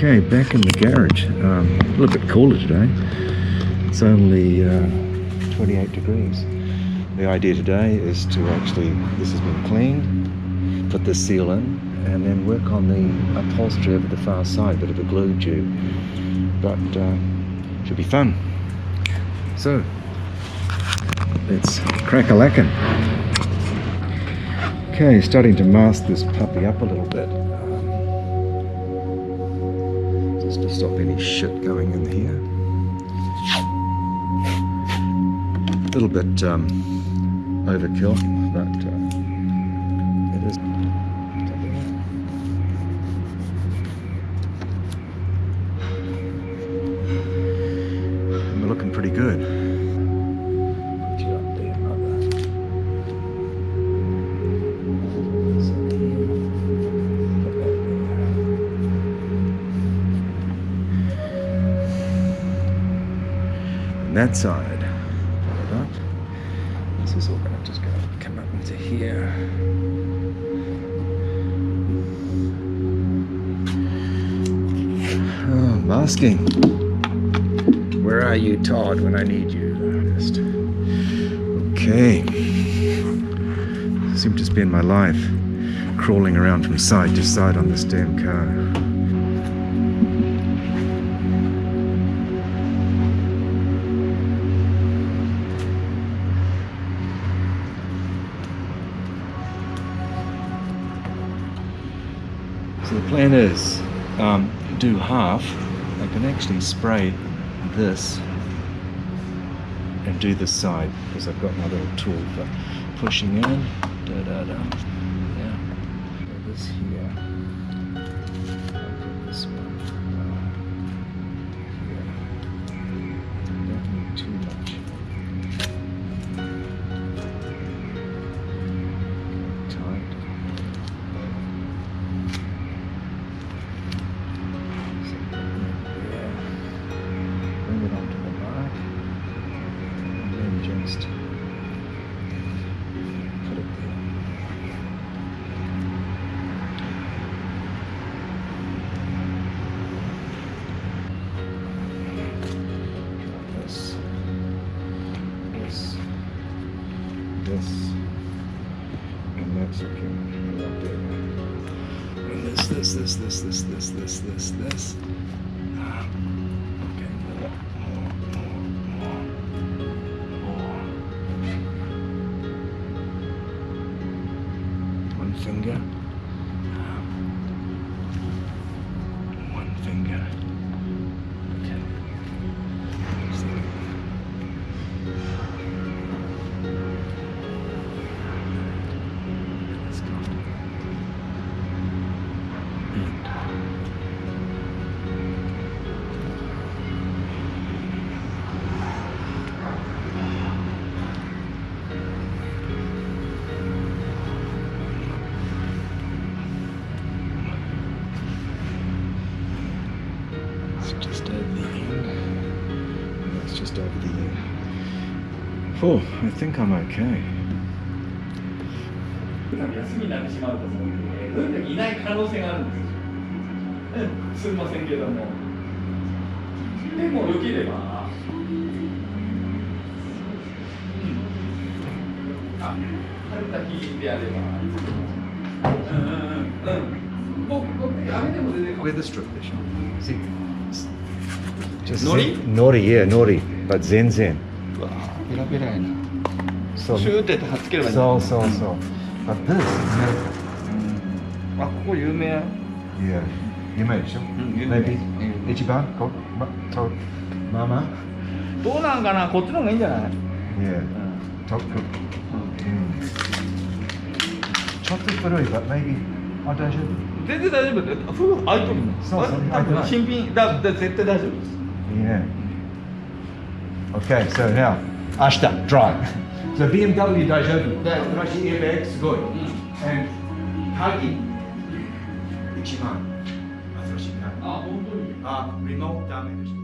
Okay, back in the garage. A little bit cooler today. It's only 28 degrees. The idea today is to actually, this has been cleaned, put the seal in, and then work on the upholstery over the far side, bit of a glue due. But should be fun. So, let's crack-a-lackin'. Okay, starting to mask this puppy up a little bit. Just to stop any shit going in here. A little bit overkill, but it is. And we're looking pretty good. Put you up there, mother. And that side. This is all going to just come up into here. Oh, masking. Where are you, Todd, when I need you? Just okay. Seemed to spend my life crawling around from side to side on this damn car. So the plan is do half. I can actually spray this and do this side because I've got my little tool for pushing in. Yeah. This here. I'll put this one. Here. Don't need too much. Tight. Bring it onto the mark, and then just put it there. This, and that's okay. Right there. And this. One finger. One finger. Okay. Let's go. Just over the end. That's just over the end. Oh, I think I'm okay. 休みになってしまうと思うので、そういう時いない可能性があるんですよ。すみませんけども。でも良ければ。あ、晴れた日であれば。僕やめても全然。With the strip fish. See, just Nori? Nori, yeah, nori, but zen. うわペラペラやな。 So, シューってやって貼っつければいいんだ。so. But this is あ、ここ有名や。 yeah. You made it, maybe. Ichiban, Mama. どうなんかな、こっちの方がいいんじゃない？ Yeah. Top cook. Chocolate furry, but maybe. I don't know. 全然大丈夫。封開いとるの。そうそう多分新品だ絶対大丈夫です。 Yeah. Okay, so now, Ashta, dry. So BMW daijoubu. Airbag, sugoi. And Hagi, ichiban. あ、本当に。 Remote damage.